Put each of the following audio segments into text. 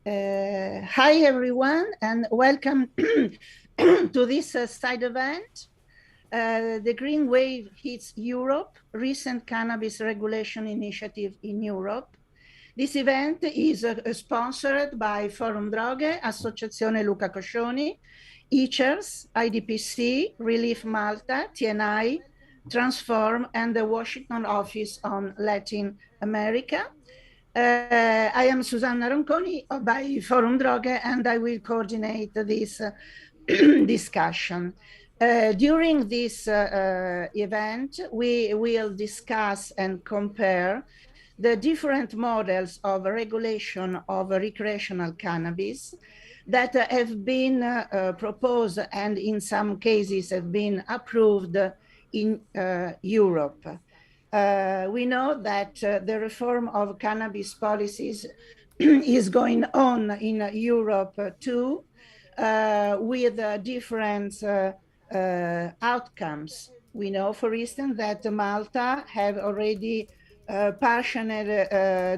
Hi, everyone, and welcome to this side event. The Green Wave hits Europe, recent cannabis regulation initiative in Europe. This event is sponsored by Forum Droghe, Associazione Luca Coscioni, ICERS, IDPC, Relief Malta, TNI, Transform, and the Washington Office on Latin America. I am Susanna Ronconi by Forum Droghe, and I will coordinate this discussion. During this event, we will discuss and compare the different models of regulation of recreational cannabis that have been proposed and in some cases have been approved in Europe. We know that the reform of cannabis policies is going on in Europe too, with different outcomes. We know, for instance, that Malta have already partially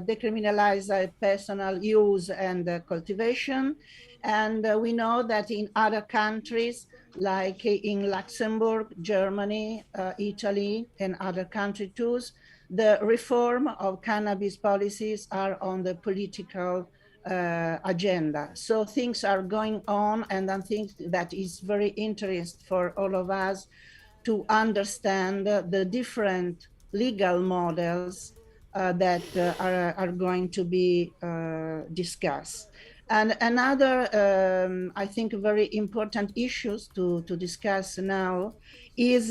decriminalized personal use and cultivation. And we know that in other countries, like in Luxembourg, Germany, Italy, and other countries too, the reform of cannabis policies are on the political agenda. So things are going on, and I think that is very interesting for all of us to understand the different legal models that are going to be discussed. And another, I think, very important issues to discuss now is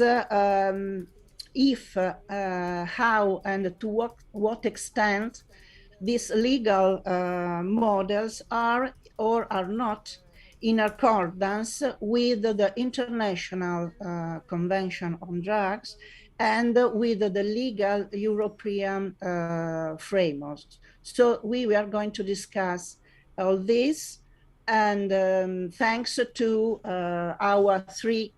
if, how, and to what extent these legal models are or are not in accordance with the International Convention on Drugs and with the legal European frameworks. So we are going to discuss all this, and thanks to our three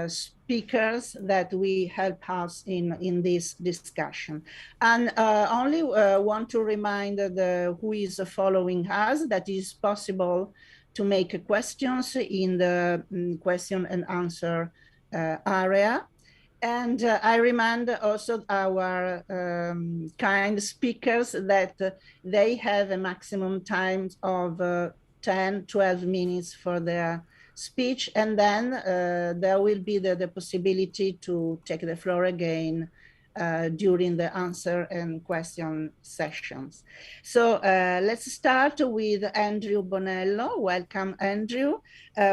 speakers that we help us in this discussion. And only want to remind who is following us that it is possible to make questions in the question and answer area. And I remind also our kind speakers that they have a maximum time of 10, 12 minutes for their speech, and then there will be the possibility to take the floor again during the answer and question sessions. So let's start with Andrew Bonello. Welcome, Andrew,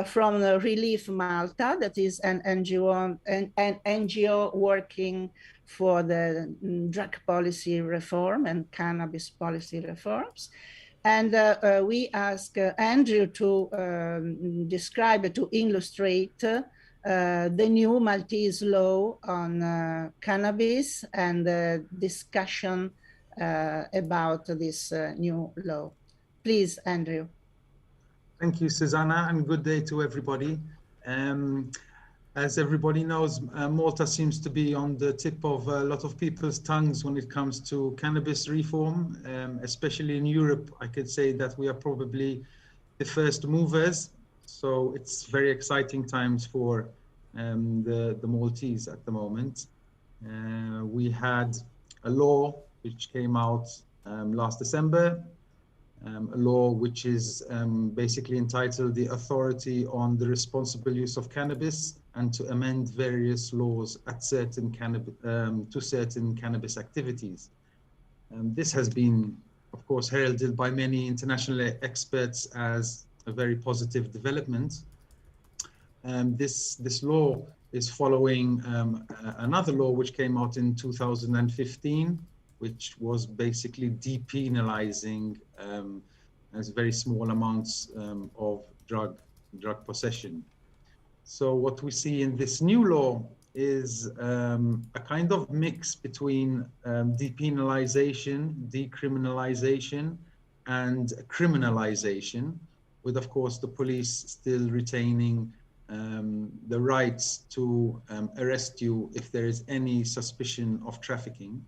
from Relief Malta, that is an NGO working for the drug policy reform and cannabis policy reforms. And we ask Andrew to describe, to illustrate the new Maltese law on cannabis and the discussion about this new law. Please, Andrew. Thank you, Susanna, and good day to everybody. As everybody knows, Malta seems to be on the tip of a lot of people's tongues when it comes to cannabis reform, especially in Europe. I could say that we are probably the first movers. So it's very exciting times for the Maltese at the moment. We had a law which came out last December, a law which is basically entitled the Authority on the Responsible Use of Cannabis and to amend various laws at certain to certain cannabis activities. This has been, of course, heralded by many international experts as a very positive development. This law is following another law which came out in 2015, which was basically depenalizing as very small amounts of drug possession. So what we see in this new law is a kind of mix between depenalization, decriminalization, and criminalization, with, of course, the police still retaining the rights to arrest you if there is any suspicion of trafficking,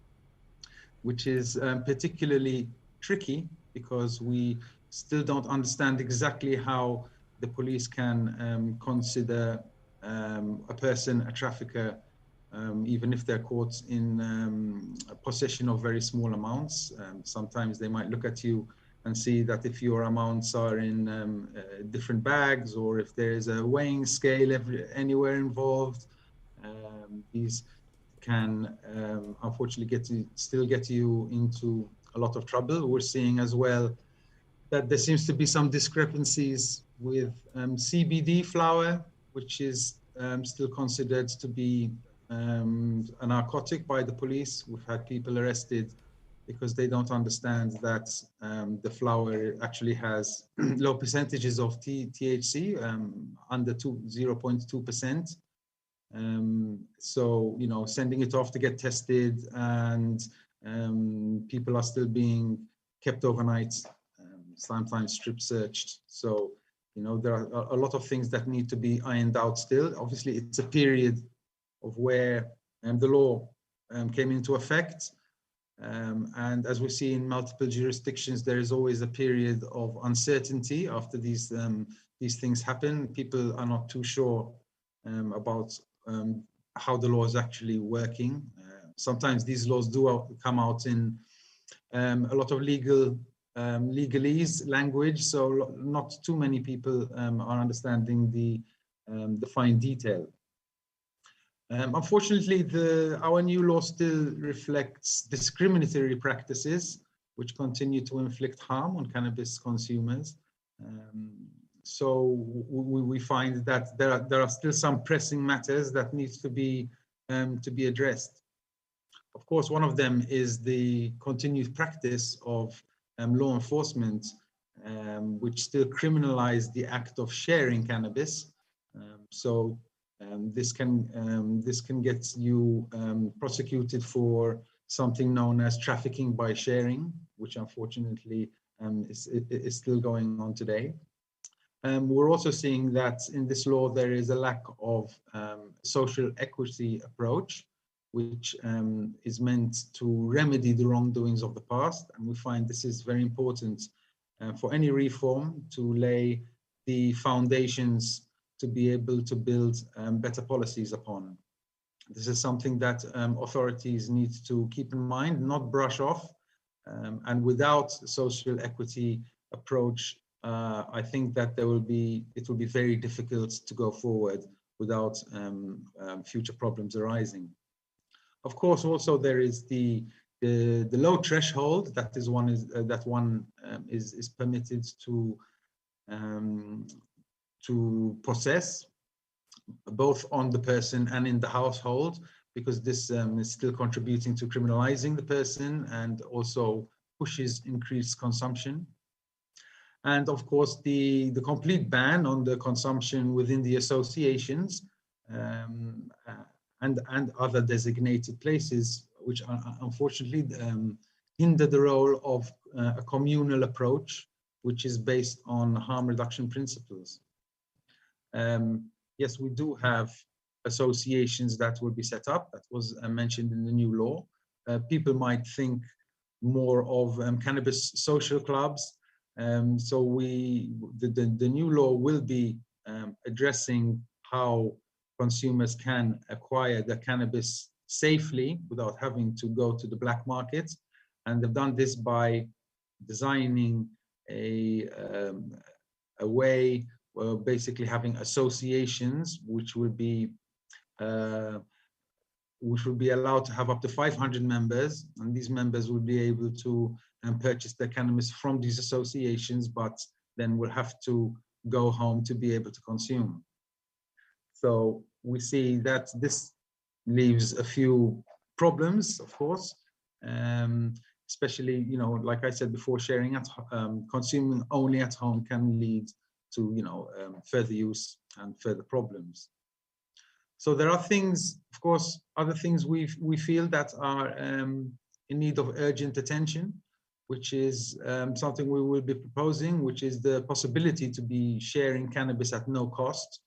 which is particularly tricky because we still don't understand exactly how the police can consider a person a trafficker, even if they're caught in possession of very small amounts. Sometimes they might look at you and see that if your amounts are in different bags, or if there is a weighing scale anywhere involved, these can unfortunately still get you into a lot of trouble. We're seeing as well that there seems to be some discrepancies with CBD flower, which is still considered to be a narcotic by the police. We've had people arrested because they don't understand that the flower actually has low percentages of THC, under 0.2%. So, you know, sending it off to get tested, and people are still being kept overnight, sometimes strip searched. So, you know, there are a lot of things that need to be ironed out still. Obviously, it's a period of where the law came into effect. And as we see in multiple jurisdictions, there is always a period of uncertainty after these things happen. People are not too sure about how the law is actually working. Sometimes these laws do come out in a lot of legalese language, so not too many people are understanding the fine detail. Unfortunately, our new law still reflects discriminatory practices which continue to inflict harm on cannabis consumers. So we find that there are still some pressing matters that needs to be addressed. Of course, one of them is the continued practice of law enforcement, which still criminalize the act of sharing cannabis. This can get you prosecuted for something known as trafficking by sharing, which unfortunately is still going on today. We're also seeing that in this law there is a lack of social equity approach, which is meant to remedy the wrongdoings of the past. And we find this is very important for any reform, to lay the foundations to be able to build better policies upon. This is something that authorities need to keep in mind, not brush off. And without social equity approach, I think that it will be very difficult to go forward without future problems arising. Of course, also there is the low threshold that one is permitted to possess, both on the person and in the household, because this is still contributing to criminalizing the person and also pushes increased consumption. And of course, the complete ban on the consumption within the associations and other designated places, which unfortunately hinder the role of a communal approach, which is based on harm reduction principles. Yes, we do have associations that will be set up. That was mentioned in the new law. People might think more of cannabis social clubs. So the new law will be addressing how consumers can acquire the cannabis safely without having to go to the black market. And they've done this by designing a way, basically having associations which will be allowed to have up to 500 members, and these members will be able to purchase their cannabis from these associations, but then will have to go home to be able to consume. So we see that this leaves a few problems, of course, especially, you know, like I said before, sharing consuming only at home can lead to, you know, further use and further problems. So there are things, of course, other things we feel that are in need of urgent attention, which is something we will be proposing, which is the possibility to be sharing cannabis at no cost,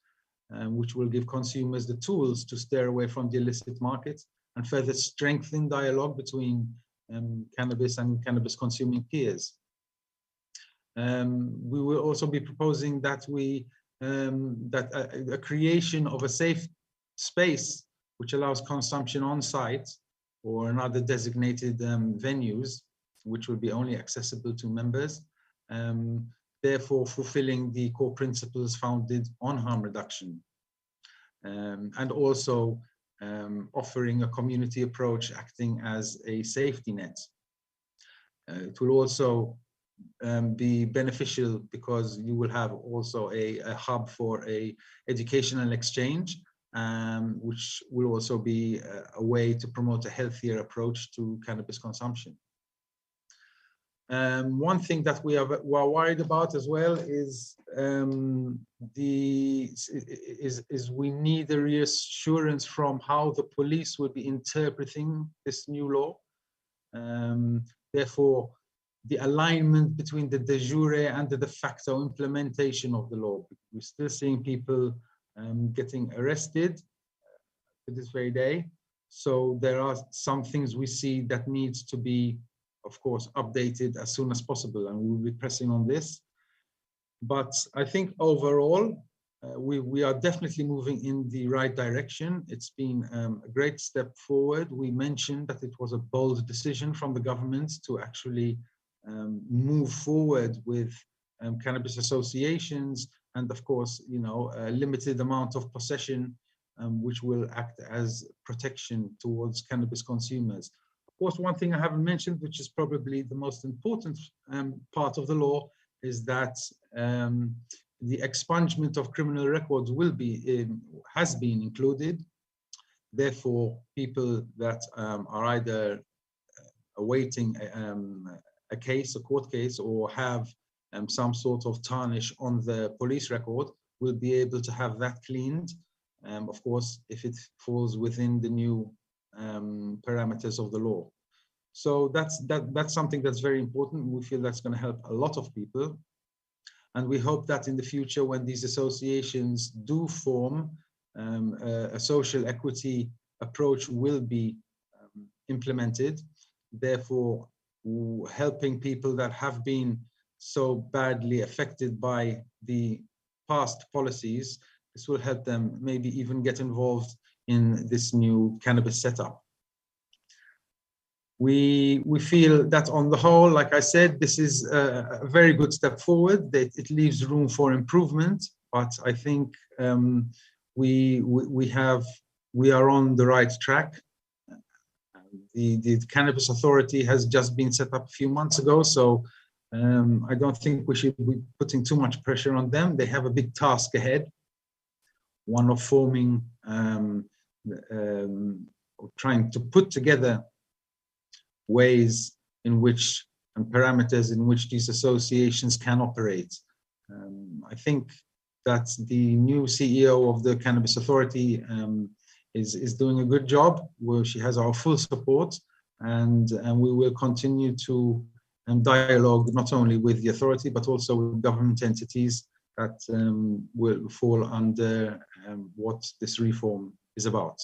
which will give consumers the tools to steer away from the illicit market and further strengthen dialogue between cannabis and cannabis consuming peers. We will also be proposing that a creation of a safe space which allows consumption on site or in other designated venues, which will be only accessible to members, therefore fulfilling the core principles founded on harm reduction. And also offering a community approach acting as a safety net. It will also be beneficial because you will have also a hub for a educational exchange, which will also be a way to promote a healthier approach to cannabis consumption. One thing that we are worried about as well is we need a reassurance from how the police will be interpreting this new law. Therefore, the alignment between the de jure and the de facto implementation of the law. We're still seeing people getting arrested to this very day. So there are some things we see that needs to be, of course, updated as soon as possible, and we'll be pressing on this. But I think overall, we are definitely moving in the right direction. It's been a great step forward. We mentioned that it was a bold decision from the government to actually move forward with cannabis associations, and of course, you know, a limited amount of possession, which will act as protection towards cannabis consumers. Of course, one thing I haven't mentioned, which is probably the most important part of the law, is that the expungement of criminal records has been included. Therefore, people that are either awaiting a case, a court case, or have some sort of tarnish on the police record will be able to have that cleaned. Of course, if it falls within the new parameters of the law. So that's something that's very important. We feel that's going to help a lot of people. And we hope that in the future, when these associations do form, a social equity approach will be implemented. Therefore, helping people that have been so badly affected by the past policies, this will help them maybe even get involved in this new cannabis setup. We feel that on the whole, like I said, this is a very good step forward. That it leaves room for improvement, but I think we are on the right track. The Cannabis Authority has just been set up a few months ago, so I don't think we should be putting too much pressure on them. They have a big task ahead, one of forming, trying to put together ways in which and parameters in which these associations can operate. I think that the new CEO of the Cannabis Authority is doing a good job, where she has our full support, and we will continue to dialogue not only with the authority but also with government entities that will fall under what this reform is about.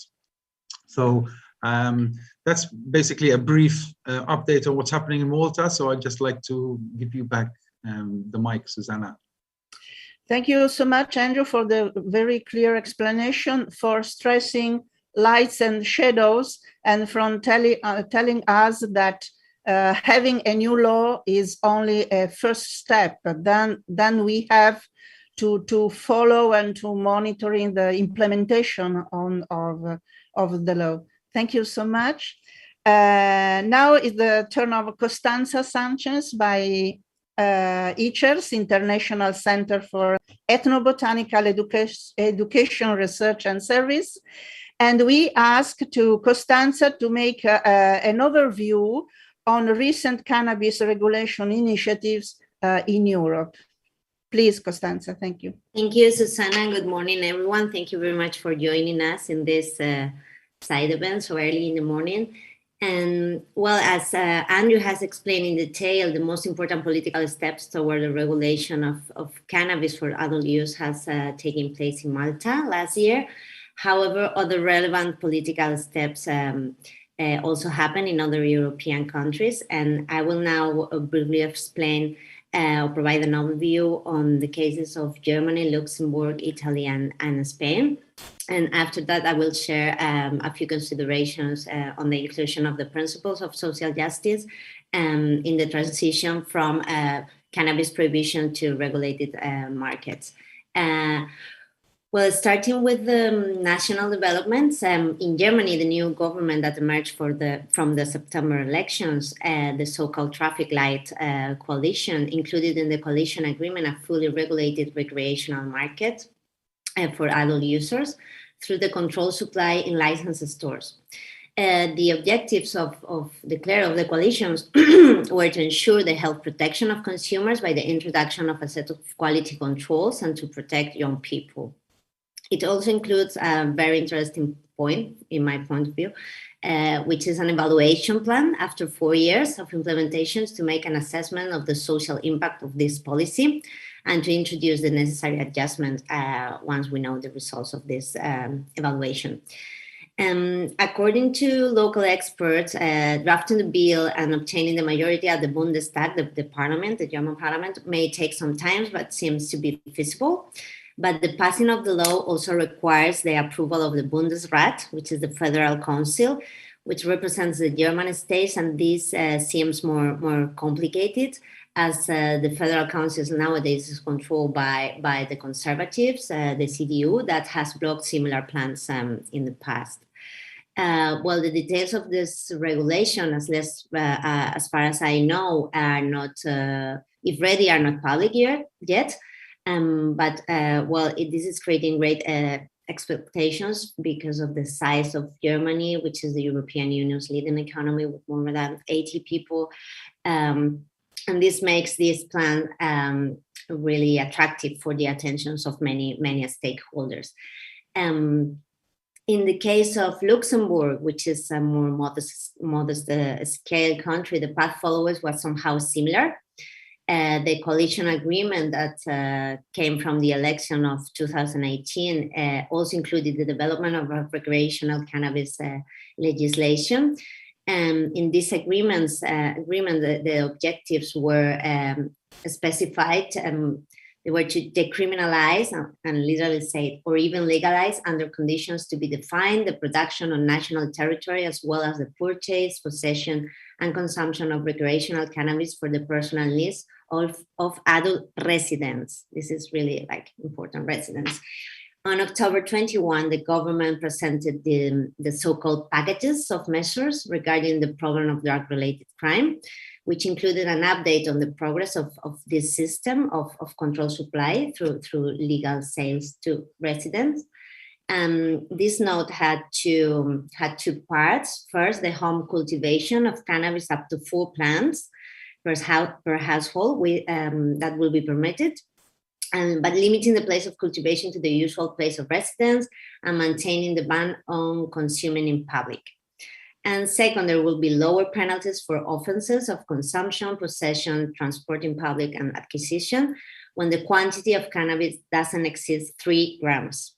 So that's basically a brief update on what's happening in Malta. So I'd just like to give you back the mic, Susanna. Thank you so much, Andrew, for the very clear explanation, for stressing lights and shadows, and from telling us that having a new law is only a first step. Then we have to follow and to monitoring the implementation of the law. Thank you so much. Now is the turn of Costanza Sanchez by ICERS, International Center for Ethnobotanical Education, Research and Service. And we ask to Costanza to make an overview on recent cannabis regulation initiatives in Europe. Please, Costanza, thank you. Thank you, Susanna. Good morning, everyone. Thank you very much for joining us in this side event so early in the morning. And well, as Andrew has explained in detail, the most important political steps toward the regulation of cannabis for adult use has taken place in Malta last year. However, other relevant political steps also happen in other European countries. And I will now briefly explain provide an overview on the cases of Germany, Luxembourg, Italy, and Spain. And after that, I will share a few considerations on the inclusion of the principles of social justice in the transition from cannabis prohibition to regulated markets. Well, starting with the national developments, in Germany, the new government that emerged from the September elections, the so-called traffic light coalition, included in the coalition agreement a fully regulated recreational market for adult users through the controlled supply in licensed stores. The objectives of the coalitions were to ensure the health protection of consumers by the introduction of a set of quality controls and to protect young people. It also includes a very interesting point, in my point of view, which is an evaluation plan after 4 years of implementations to make an assessment of the social impact of this policy and to introduce the necessary adjustments once we know the results of this evaluation. According to local experts, drafting the bill and obtaining the majority at the Bundestag, the parliament, the German parliament, may take some time, but seems to be feasible. But the passing of the law also requires the approval of the Bundesrat, which is the Federal Council, which represents the German states, and this seems more complicated as the Federal Council nowadays is controlled by the Conservatives, the CDU, that has blocked similar plans in the past. Well, the details of this regulation, as far as I know, are not, if ready, are not public yet. But this is creating great expectations because of the size of Germany, which is the European Union's leading economy with more than 80 people. And this makes this plan really attractive for the attentions of many stakeholders. In the case of Luxembourg, which is a more modest scale country, the path followed was somehow similar. The coalition agreement that came from the election of 2018 also included the development of recreational cannabis legislation. In this agreement, the objectives were specified. They were to decriminalize and literally say, or even legalize under conditions to be defined, the production on national territory, as well as the purchase, possession, and consumption of recreational cannabis for the personal needs of adult residents. This is really important, residents. On October 21, the government presented the so-called packages of measures regarding the problem of drug-related crime, which included an update on the progress of this system of controlled supply through legal sales to residents. This note had two parts. First, the home cultivation of cannabis up to 4 plants per household that will be permitted, but limiting the place of cultivation to the usual place of residence and maintaining the ban on consuming in public. And second, there will be lower penalties for offenses of consumption, possession, transport in public, and acquisition when the quantity of cannabis doesn't exceed 3 grams.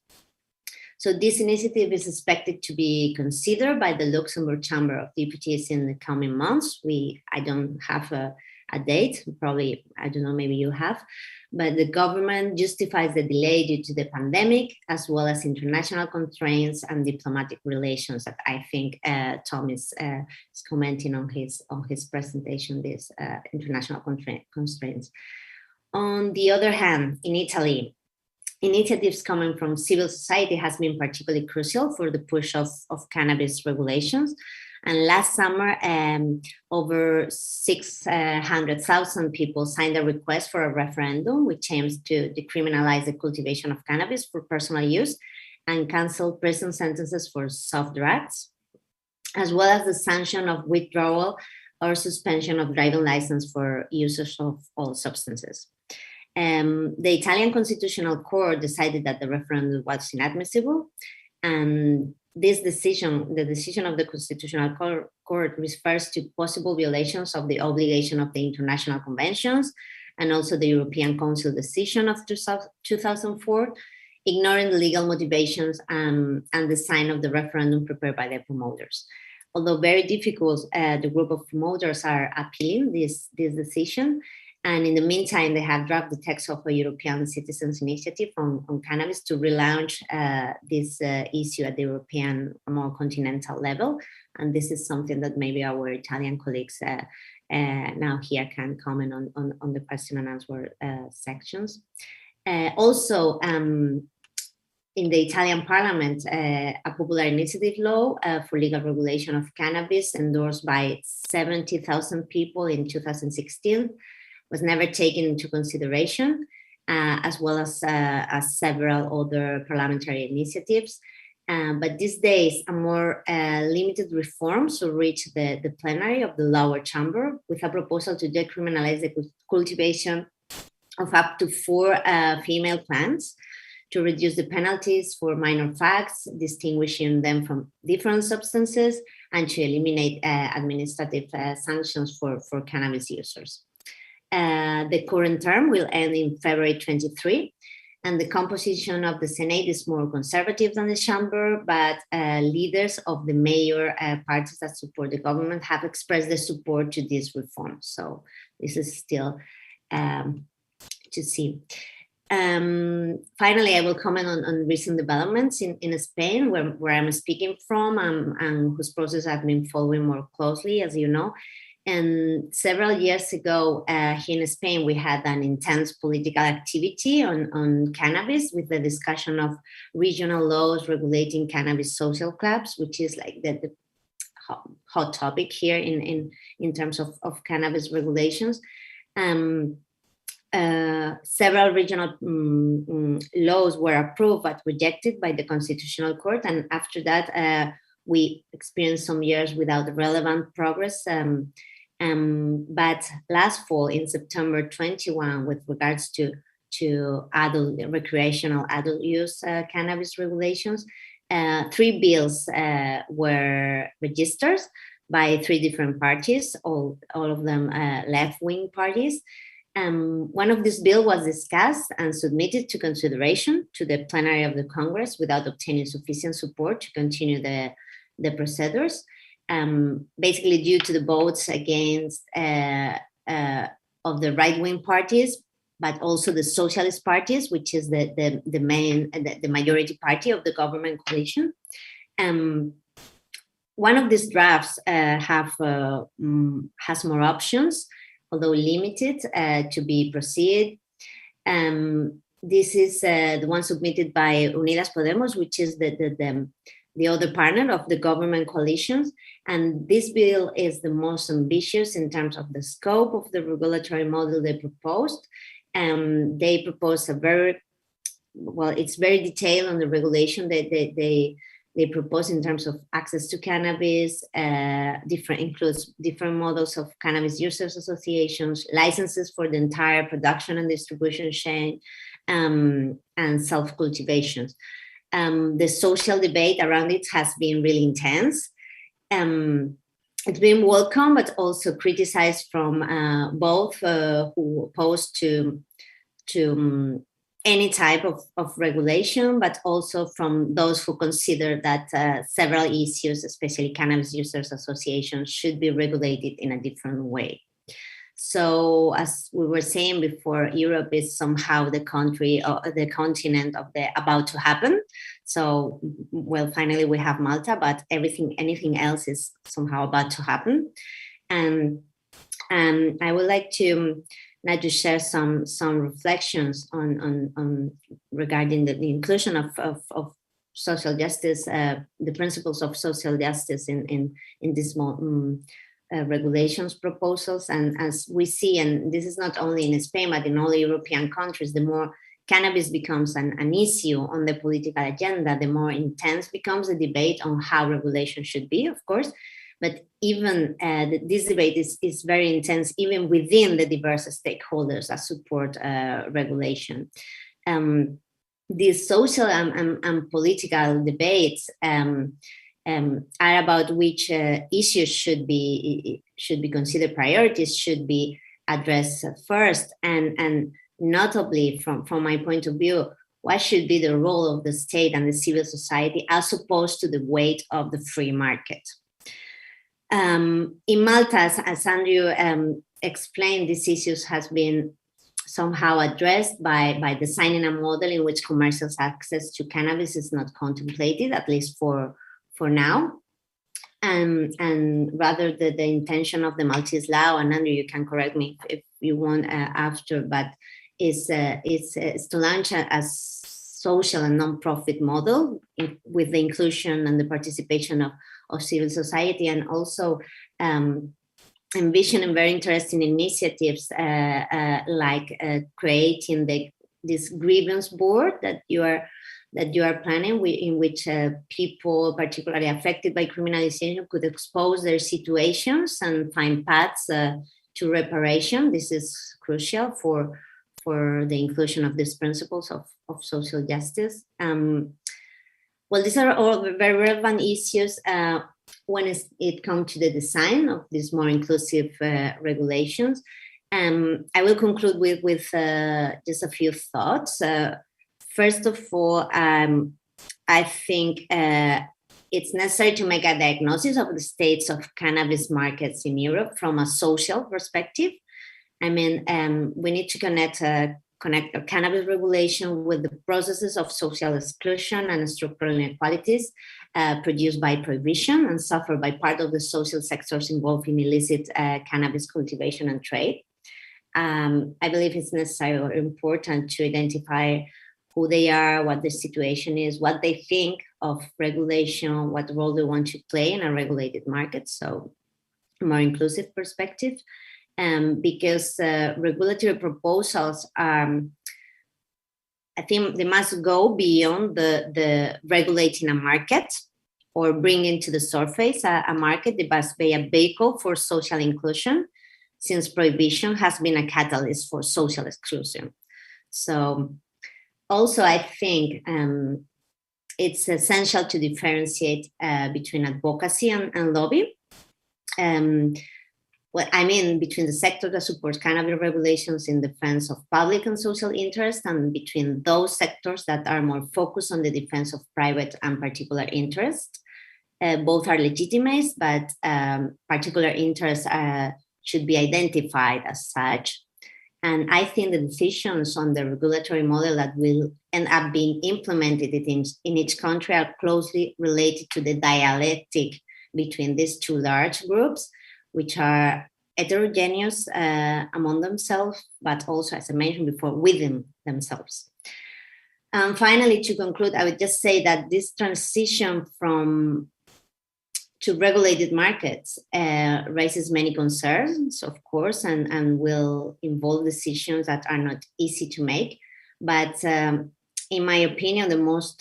So this initiative is expected to be considered by the Luxembourg Chamber of Deputies in the coming months. I don't have a date, probably, I don't know, maybe you have, but the government justifies the delay due to the pandemic, as well as international constraints and diplomatic relations that I think Tom is commenting on his presentation, these international constraints. On the other hand, in Italy, initiatives coming from civil society has been particularly crucial for the push of cannabis regulations. And last summer, over 600,000 people signed a request for a referendum, which aims to decriminalize the cultivation of cannabis for personal use and cancel prison sentences for soft drugs, as well as the sanction of withdrawal or suspension of driving license for users of all substances. The Italian Constitutional Court decided that the referendum was inadmissible, and this decision, the decision of the Constitutional Court, refers to possible violations of the obligation of the international conventions and also the European Council decision of 2004, ignoring the legal motivations and the sign of the referendum prepared by the promoters. Although very difficult, the group of promoters are appealing this decision. And in the meantime, they have drafted the text of a European Citizens Initiative on cannabis to relaunch this issue at the European, more continental level. And this is something that maybe our Italian colleagues now here can comment on the question and answer sections. Also, in the Italian Parliament, a popular initiative law for legal regulation of cannabis endorsed by 70,000 people in 2016 was never taken into consideration, as well as several other parliamentary initiatives. But these days, a more limited reforms will reach the plenary of the lower chamber with a proposal to decriminalize the cultivation of up to 4 female plants, to reduce the penalties for minor facts, distinguishing them from different substances, and to eliminate administrative sanctions for cannabis users. The current term will end in February 23, and the composition of the Senate is more conservative than the chamber, but leaders of the major parties that support the government have expressed their support to this reform. So this is still to see. Finally, I will comment on recent developments in Spain, where I'm speaking from, and whose process I've been following more closely, as you know. And several years ago, here in Spain, we had an intense political activity on cannabis, with the discussion of regional laws regulating cannabis social clubs, which is like the hot topic here in terms of cannabis regulations. Several regional laws were approved but rejected by the Constitutional Court, and after that we experienced some years without relevant progress. But last fall, in September 21, with regards to recreational adult use cannabis regulations, 3 bills were registered by 3 different parties, all of them left-wing parties. One of these bills was discussed and submitted to consideration to the plenary of the Congress without obtaining sufficient support to continue the procedures, basically due to the votes against of the right-wing parties, but also the socialist parties, which is the majority party of the government coalition. One of these drafts has more options, although limited, to be proceeded. This is the one submitted by Unidas Podemos, which is the other partner of the government coalitions. And this bill is the most ambitious in terms of the scope of the regulatory model they proposed. They propose it's very detailed on the regulation that they propose in terms of access to cannabis, includes different models of cannabis users associations, licenses for the entire production and distribution chain, and self-cultivations. The social debate around it has been really intense. It's been welcome, but also criticized from both who oppose to any type of regulation, but also from those who consider that several issues, especially cannabis users associations, should be regulated in a different way. So, as we were saying before, Europe is somehow the country or the continent of the about to happen. So, well, finally we have Malta, but anything else is somehow about to happen. And I would like to now to share some reflections on regarding the inclusion of social justice, the principles of social justice in these regulations proposals. And as we see, and this is not only in Spain, but in all European countries, the more cannabis becomes an issue on the political agenda, the more intense becomes the debate on how regulation should be, of course. But even this debate is very intense, even within the diverse stakeholders that support regulation. These social and political debates are about which issues should be considered priorities, should be addressed first, and notably, from my point of view, what should be the role of the state and the civil society as opposed to the weight of the free market. In Malta, as Andrew explain these issues has been somehow addressed by designing a model in which commercial access to cannabis is not contemplated, at least for now. And rather the intention of the Maltese law, and Andrew, you can correct me if you want after, but is to launch a social and non-profit model with the inclusion and the participation of civil society, and also envisioning very interesting initiatives like creating this grievance board that you are planning, in which people particularly affected by criminalization could expose their situations and find paths to reparation. This is crucial for the inclusion of these principles of social justice. Well, these are all very relevant issues when it comes to the design of these more inclusive regulations. I will conclude with just a few thoughts. First of all, I think it's necessary to make a diagnosis of the states of cannabis markets in Europe from a social perspective. I mean, we need to connect cannabis regulation with the processes of social exclusion and structural inequalities produced by prohibition and suffered by part of the social sectors involved in illicit cannabis cultivation and trade. I believe it's necessary or important to identify who they are, what their situation is, what they think of regulation, what role they want to play in a regulated market. So a more inclusive perspective. Because regulatory proposals, I think they must go beyond the regulating a market or bringing to the surface a market. They must be a vehicle for social inclusion, since prohibition has been a catalyst for social exclusion. So also, I think it's essential to differentiate between advocacy and lobby. Well, I mean, between the sector that supports cannabis regulations in defense of public and social interest, and between those sectors that are more focused on the defense of private and particular interest. Both are legitimate, but particular interests should be identified as such. And I think the decisions on the regulatory model that will end up being implemented in each country are closely related to the dialectic between these two large groups, which are heterogeneous among themselves, but also, as I mentioned before, within themselves. And finally, to conclude, I would just say that this transition to regulated markets raises many concerns, of course, and will involve decisions that are not easy to make. But in my opinion, the most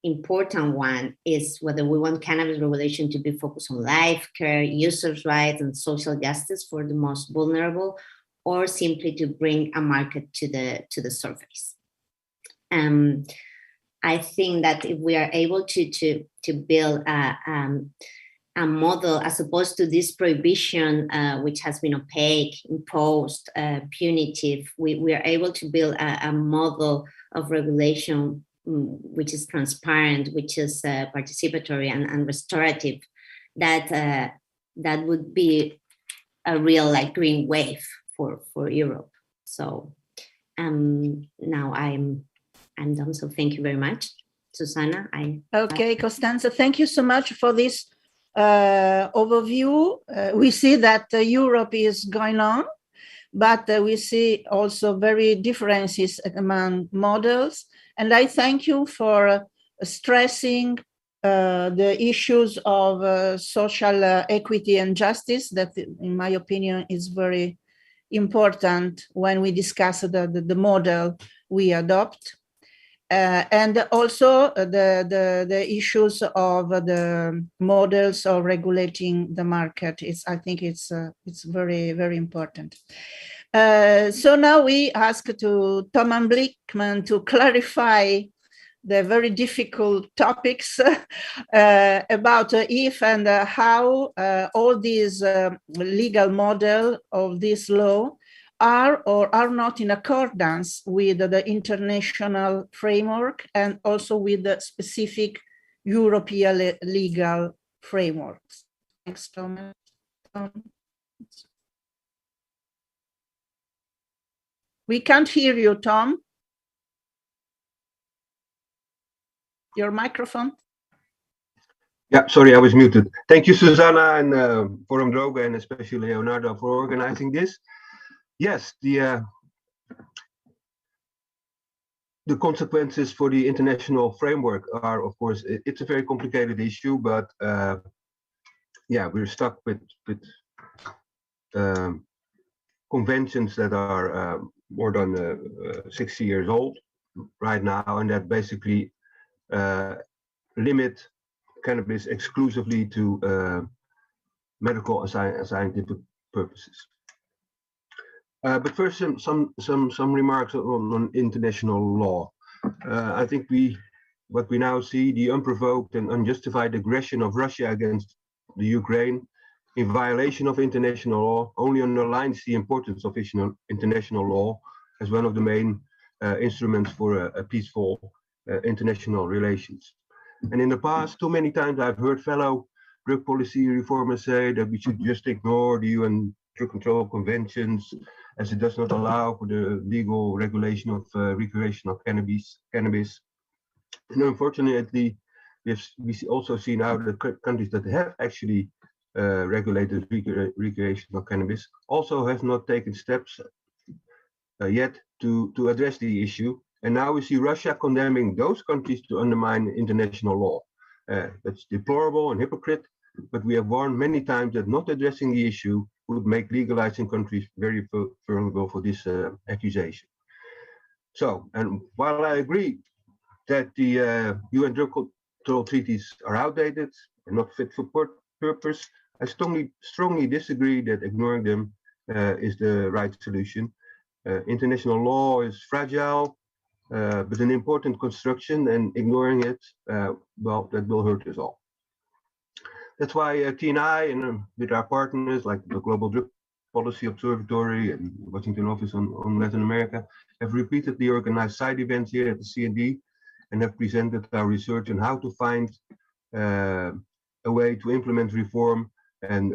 important one is whether we want cannabis regulation to be focused on life, care, users' rights, and social justice for the most vulnerable, or simply to bring a market to the surface. I think that if we are able to build a model as opposed to this prohibition, which has been opaque, imposed, punitive, we are able to build a model of regulation which is transparent, which is participatory and restorative, that would be a real green wave for Europe. So now I'm done. So thank you very much, Susanna. Okay, Costanza, thank you so much for this overview. We see that Europe is going on, but we see also very differences among models. And I thank you for stressing the issues of social equity and justice that, in my opinion, is very important when we discuss the model we adopt. And also the issues of the models of regulating the market I think it's very, very important. So now we ask to Tom and Blickman to clarify the very difficult topics about if and how all these legal model of this law are or are not in accordance with the international framework and also with the specific European legal frameworks. Thanks, Tom. We can't hear you, Tom. Your microphone. Yeah, sorry, I was muted. Thank you, Susanna, and fuoriluogo, and especially Leonardo for organizing this. Yes, the consequences for the international framework are, of course, it's a very complicated issue, but yeah, we're stuck with conventions that are more than 60 years old right now, and that basically limit cannabis exclusively to medical and scientific purposes. But first, some remarks on international law. I think what we now see, the unprovoked and unjustified aggression of Russia against the Ukraine in violation of international law only underlines the importance of international law as one of the main instruments for a peaceful international relations. And in the past, too many times I've heard fellow drug policy reformers say that we should just ignore the UN Drug Control Conventions as it does not allow for the legal regulation of recreational cannabis. And unfortunately, we also see now that countries that have actually regulated recreational cannabis also have not taken steps yet to address the issue. And now we see Russia condemning those countries to undermine international law. That's deplorable and hypocrite, but we have warned many times that not addressing the issue would make legalizing countries very vulnerable for this accusation. So, and while I agree that the UN drug control treaties are outdated and not fit for purpose, I strongly disagree that ignoring them is the right solution. International law is fragile, but an important construction, and ignoring it, well, that will hurt us all. That's why T&I and with our partners like the Global Drug Policy Observatory and Washington Office on Latin America have repeatedly organized side events here at the CND and have presented our research on how to find a way to implement reform and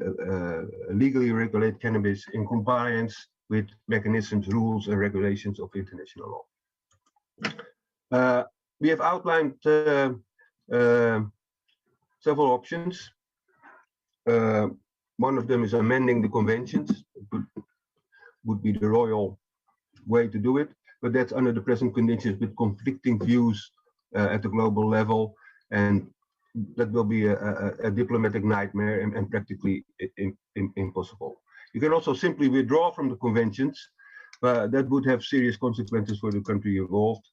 legally regulate cannabis in compliance with mechanisms, rules, and regulations of international law. We have outlined several options. One of them is amending the conventions. It would be the royal way to do it, but that's under the present conditions with conflicting views at the global level, and that will be a diplomatic nightmare and practically impossible. You can also simply withdraw from the conventions, but that would have serious consequences for the country involved.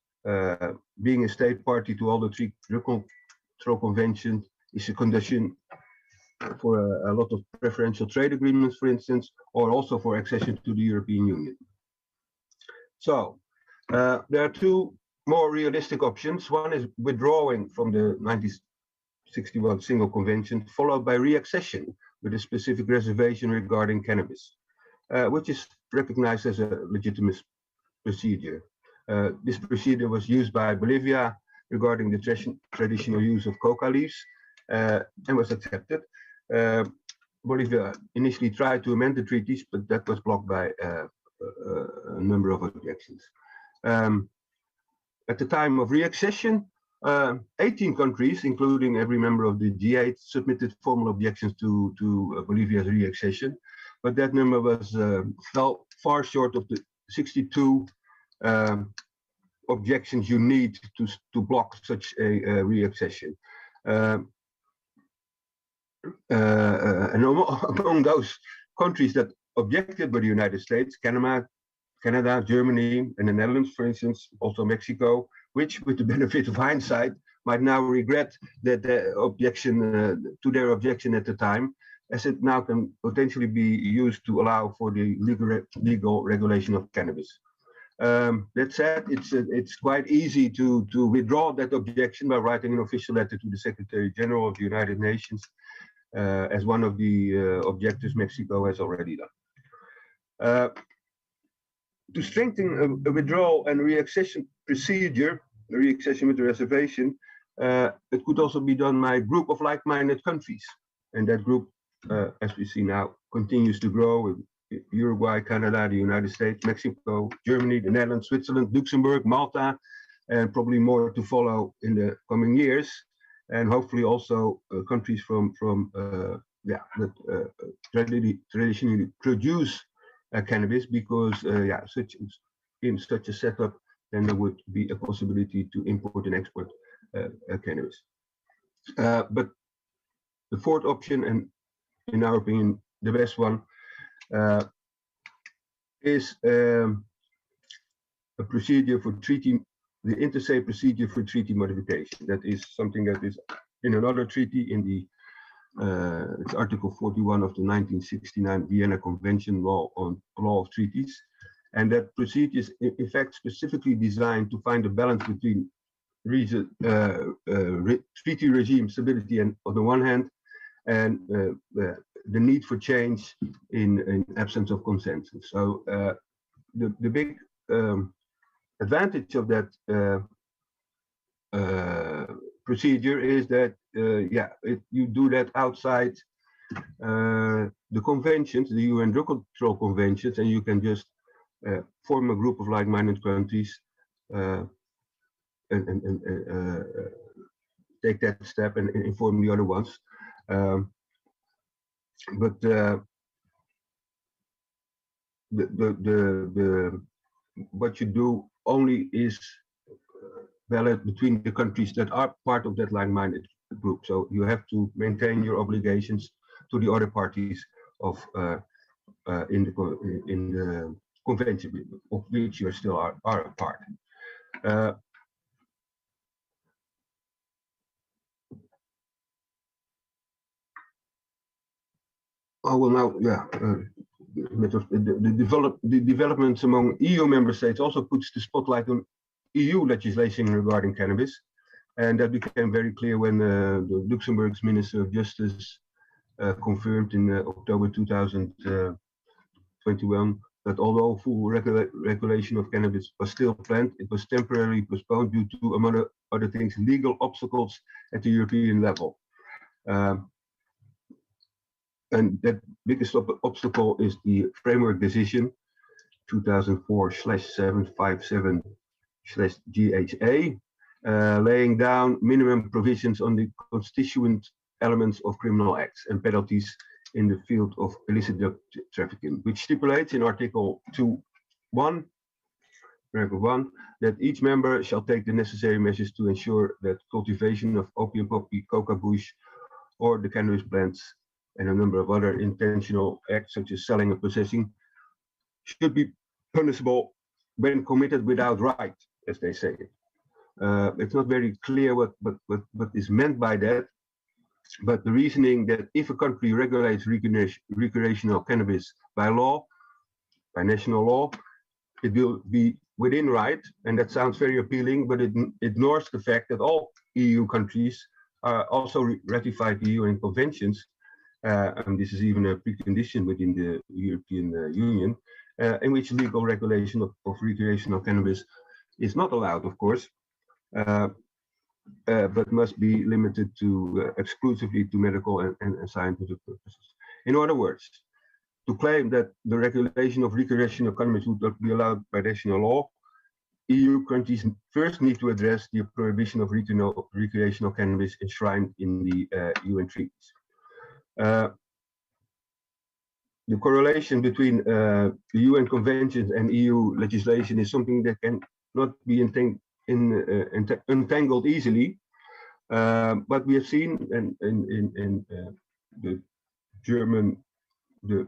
Being a state party to all the three drug control conventions is a condition for a lot of preferential trade agreements, for instance, or also for accession to the European Union. So there are two more realistic options. One is withdrawing from the 1961 single convention, followed by reaccession with a specific reservation regarding cannabis, which is recognized as a legitimate procedure. This procedure was used by Bolivia regarding the traditional use of coca leaves and was accepted. Bolivia initially tried to amend the treaties, but that was blocked by a number of objections. At the time of reaccession, 18 countries, including every member of the G8, submitted formal objections to Bolivia's reaccession, but that number was fell far short of the 62 objections you need to block such a reaccession. And among those countries that objected were the United States, Canada, Germany, and the Netherlands, for instance, also Mexico, which, with the benefit of hindsight, might now regret that the objection to their objection at the time, as it now can potentially be used to allow for the legal regulation of cannabis. That said, it's quite easy to withdraw that objection by writing an official letter to the Secretary General of the United Nations, as one of the objectives Mexico has already done. To strengthen a withdrawal and reaccession procedure, the reaccession with the reservation, it could also be done by a group of like-minded countries. And that group, as we see now, continues to grow Uruguay, Canada, the United States, Mexico, Germany, the Netherlands, Switzerland, Luxembourg, Malta, and probably more to follow in the coming years. And hopefully also countries that traditionally produce cannabis, because in such a setup, then there would be a possibility to import and export cannabis. But the fourth option, and in our opinion, the best one, is a procedure for treaty, the inter se procedure for treaty modification. That is something that is in another treaty, in the it's Article 41 of the 1969 Vienna Convention law on law of treaties. And that procedure is in fact specifically designed to find a balance between treaty regime stability and on the one hand, and the need for change in absence of consensus. So the big advantage of that procedure is that you do that outside the conventions, the UN drug control conventions, and you can just form a group of like-minded countries and take that step and inform the other ones. But what you do only is valid between the countries that are part of that like-minded group. So you have to maintain your obligations to the other parties of in the convention of which you still are a part. I will now, the developments among EU member states also puts the spotlight on EU legislation regarding cannabis, and that became very clear when the Luxembourg's Minister of Justice confirmed in October 2021 that although full regulation of cannabis was still planned, it was temporarily postponed due to, among other things, legal obstacles at the European level. And that biggest obstacle is the framework decision 2004/757/GHA, laying down minimum provisions on the constituent elements of criminal acts and penalties in the field of illicit drug trafficking, which stipulates in Article 2.1, paragraph 1, that each member shall take the necessary measures to ensure that cultivation of opium poppy, coca bush, or the cannabis plants, and a number of other intentional acts such as selling and possessing, should be punishable when committed without right, as they say. It's not very clear what is meant by that, but the reasoning that if a country regulates recreational cannabis by law, by national law, it will be within right, and that sounds very appealing, but it ignores the fact that all EU countries also ratified the UN conventions, and this is even a precondition within the European Union, in which legal regulation of recreational cannabis is not allowed, of course, but must be limited to exclusively to medical and scientific purposes. In other words, to claim that the regulation of recreational cannabis would not be allowed by national law, EU countries first need to address the prohibition of recreational cannabis enshrined in the UN treaties. The correlation between the UN conventions and EU legislation is something that can not be untangled easily, but we have seen in the German, the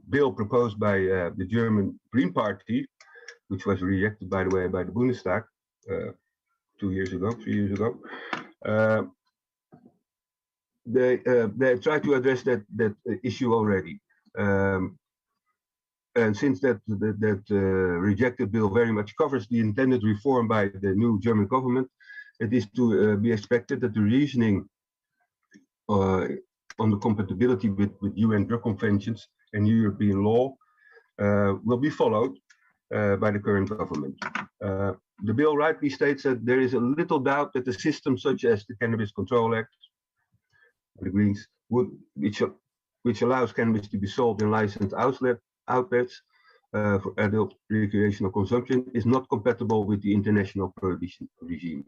bill proposed by the German Green Party, which was rejected, by the way, by the Bundestag 3 years ago. They tried to address that issue already, and since that rejected bill very much covers the intended reform by the new German government, it is to be expected that the reasoning on the compatibility with UN drug conventions and European law will be followed by the current government. The bill rightly states that there is a little doubt that the system such as the Cannabis Control Act, the Greens, which which allows cannabis to be sold in licensed outlets for adult recreational consumption, is not compatible with the international prohibition regime.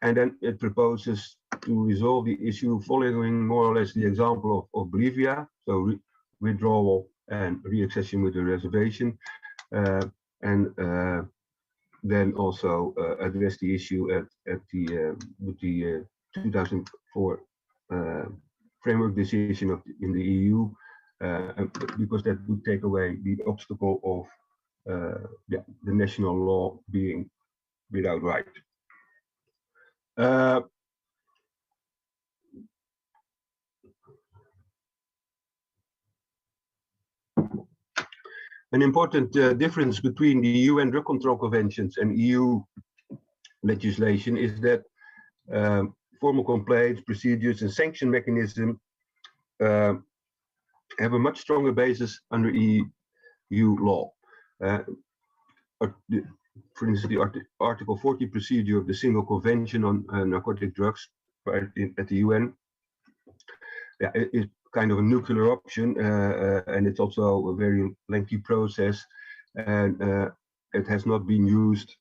And then it proposes to resolve the issue following more or less the example of Bolivia, so withdrawal and reaccession with a reservation, and then also address the issue with the 2004 framework decision in the EU, because that would take away the obstacle of the national law being without right. An important difference between the UN drug control conventions and EU legislation is that formal complaints, procedures, and sanction mechanism have a much stronger basis under EU law. For instance, the Article 40 procedure of the Single Convention on Narcotic Drugs at the UN, is kind of a nuclear option, and it's also a very lengthy process, and it has not been used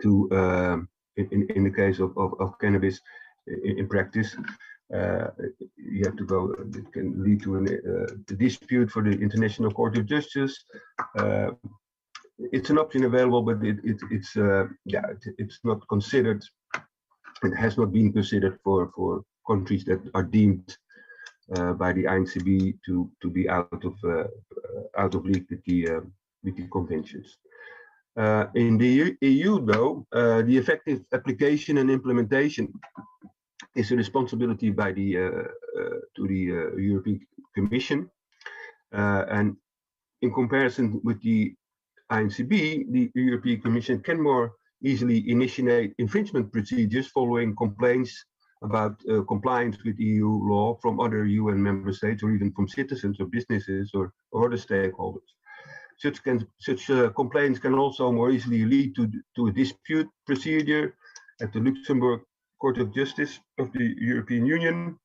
to in the case of cannabis in practice. You have to go, it can lead to a dispute for the International Court of Justice. It's an option available, but it's not considered. It has not been considered for countries that are deemed by the INCB to be out of league with the conventions. In the EU, though, the effective application and implementation is a responsibility by to the European Commission, and in comparison with the INCB, the European Commission can more easily initiate infringement procedures following complaints about compliance with EU law from other UN member states, or even from citizens or businesses or other stakeholders. Such complaints can also more easily lead to a dispute procedure at the Luxembourg Court of Justice of the European Union,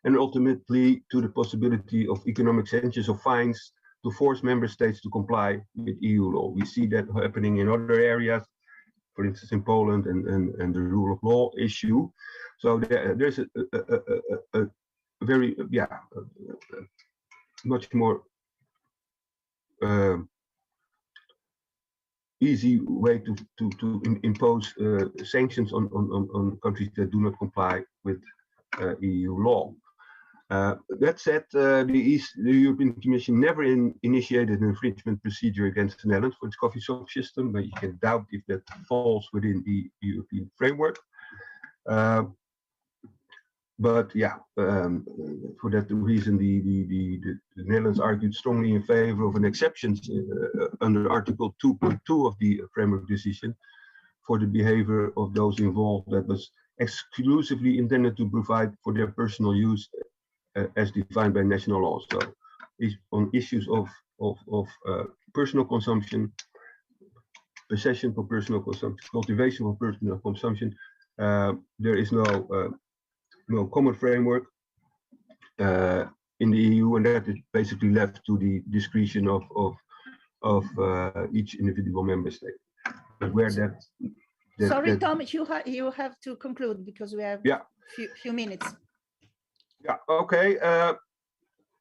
and ultimately to the possibility of economic sanctions or fines to force member states to comply with EU law. We see that happening in other areas, for instance, in Poland and the rule of law issue. So there's a very, much more easy way to impose sanctions on countries that do not comply with EU law. That said, the European Commission never initiated an infringement procedure against the Netherlands for its coffee shop system, but you can doubt if that falls within the European framework. But yeah, for that reason, the Netherlands argued strongly in favor of an exception under Article 2.2 of the framework decision for the behavior of those involved that was exclusively intended to provide for their personal use as defined by national law. So on issues of personal consumption, possession for personal consumption, cultivation for personal consumption, there is no common framework in the EU, and that is basically left to the discretion of each individual member state. But where Sorry, Tom, you have to conclude because we have few minutes. Yeah, okay.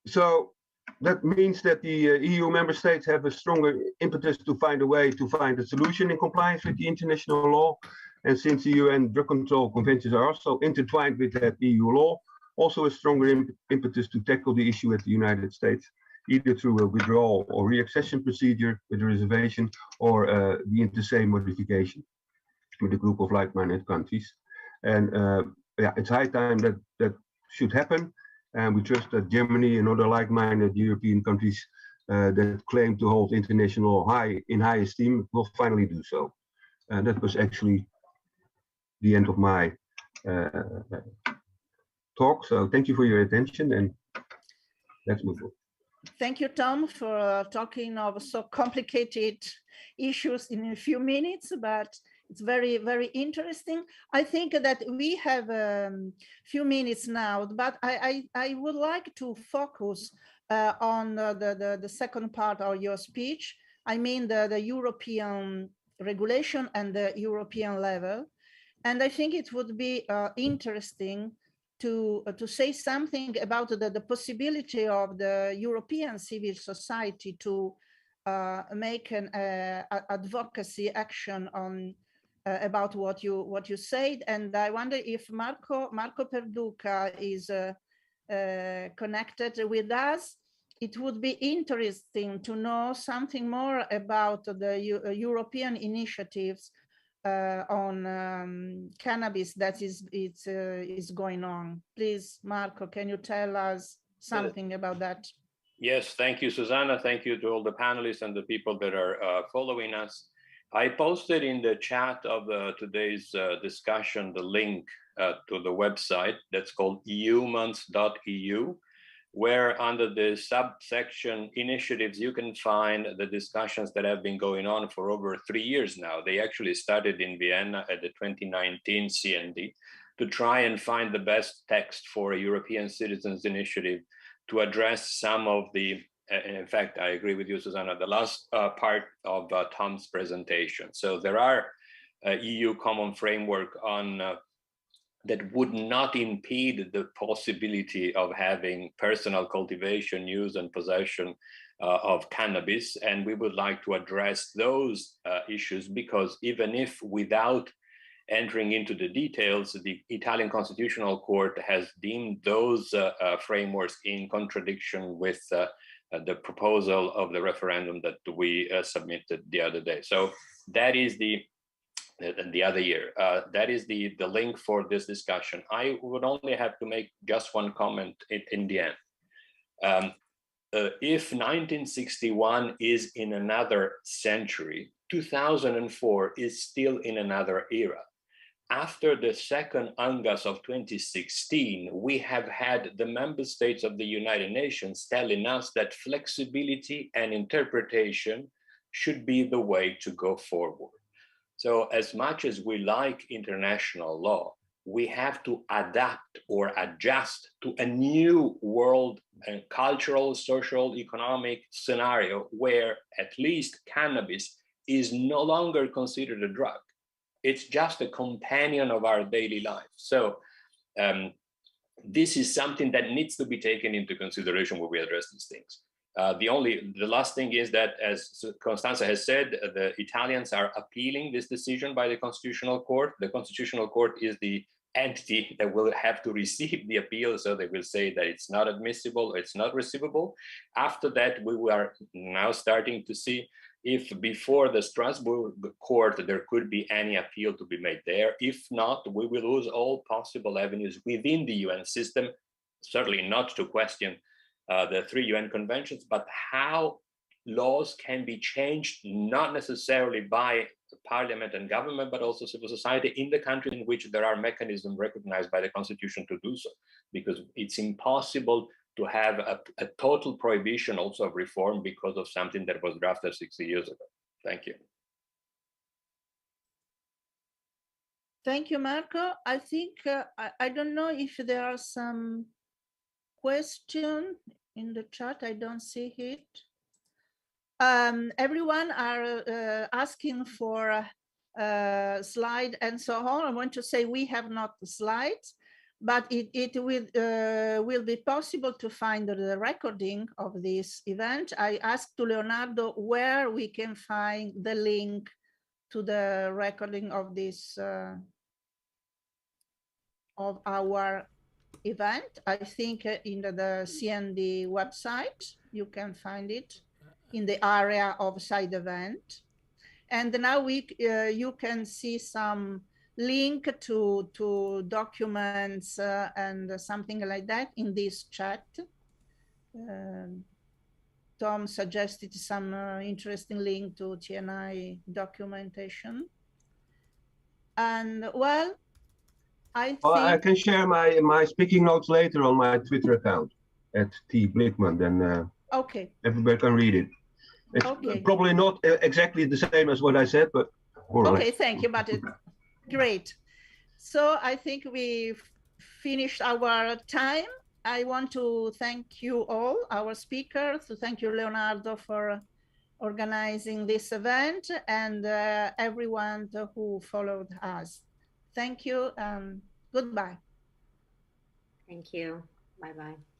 So that means that the EU member states have a stronger impetus to find a way to find a solution in compliance with the international law. And since the UN drug control conventions are also intertwined with that EU law, also a stronger impetus to tackle the issue at the United States, either through a withdrawal or reaccession procedure with a reservation, or the inter-se modification with a group of like-minded countries. And it's high time that should happen. And we trust that Germany and other like-minded European countries that claim to hold international law in high esteem will finally do so. And that was actually the end of my talk. So thank you for your attention, and let's move on. Thank you, Tom, for talking of so complicated issues in a few minutes, but it's very, very interesting. I think that we have a few minutes now, but I would like to focus on the second part of your speech. I mean, the European regulation and the European level. And I think it would be interesting to say something about the possibility of the European civil society to make an advocacy action on about what you said. And I wonder if Marco Perduca is connected with us. It would be interesting to know something more about the European initiatives on cannabis that is going on. Please, Marco, can you tell us something about that? Yes, thank you, Susanna. Thank you to all the panelists and the people that are following us. I posted in the chat of today's discussion the link to the website that's called humans.eu, where under the subsection initiatives, you can find the discussions that have been going on for over 3 years now. They actually started in Vienna at the 2019 CND to try and find the best text for a European Citizens Initiative to address some of the, in fact, I agree with you, Susanna, the last part of Tom's presentation. So there are EU common framework on that would not impede the possibility of having personal cultivation, use, and possession of cannabis. And we would like to address those issues because even if without entering into the details, the Italian Constitutional Court has deemed those frameworks in contradiction with the proposal of the referendum that we submitted the other day. So that is the other year. That is the link for this discussion. I would only have to make just one comment in the end. If 1961 is in another century, 2004 is still in another era. After the second UNGAS of 2016, we have had the member states of the United Nations telling us that flexibility and interpretation should be the way to go forward. So as much as we like international law, we have to adapt or adjust to a new world and cultural, social, economic scenario where at least cannabis is no longer considered a drug. It's just a companion of our daily life. So this is something that needs to be taken into consideration when we address these things. The last thing is that, as Constanza has said, the Italians are appealing this decision by the Constitutional Court. The Constitutional Court is the entity that will have to receive the appeal, so they will say that it's not admissible, it's not receivable. After that, we are now starting to see if before the Strasbourg court there could be any appeal to be made there. If not, we will lose all possible avenues within the UN system, certainly not to question the 3 UN conventions, but how laws can be changed, not necessarily by parliament and government, but also civil society in the country in which there are mechanisms recognized by the constitution to do so, because it's impossible to have a total prohibition also of reform because of something that was drafted 60 years ago. Thank you. Thank you, Marco. I think, I don't know if there are some questions in the chat. I don't see it. Everyone are asking for a slide and so on. I want to say we have not the slides, but it will be possible to find the recording of this event. I asked to Leonardo where we can find the link to the recording of this of our event. I think in the CND website you can find it in the area of side event. And now you can see some link to documents and something like that in this chat. Tom suggested some interesting link to TNI documentation. And well, I can share my speaking notes later on my Twitter account at @Blickman, then okay, everybody can read it. It's probably not exactly the same as what I said, but Okay, thank you, but it's great. So I think we've finished our time. I want to thank you all, our speakers, to thank you, Leonardo, for organizing this event, and everyone who followed us. Thank you and goodbye. Thank you. Bye-bye.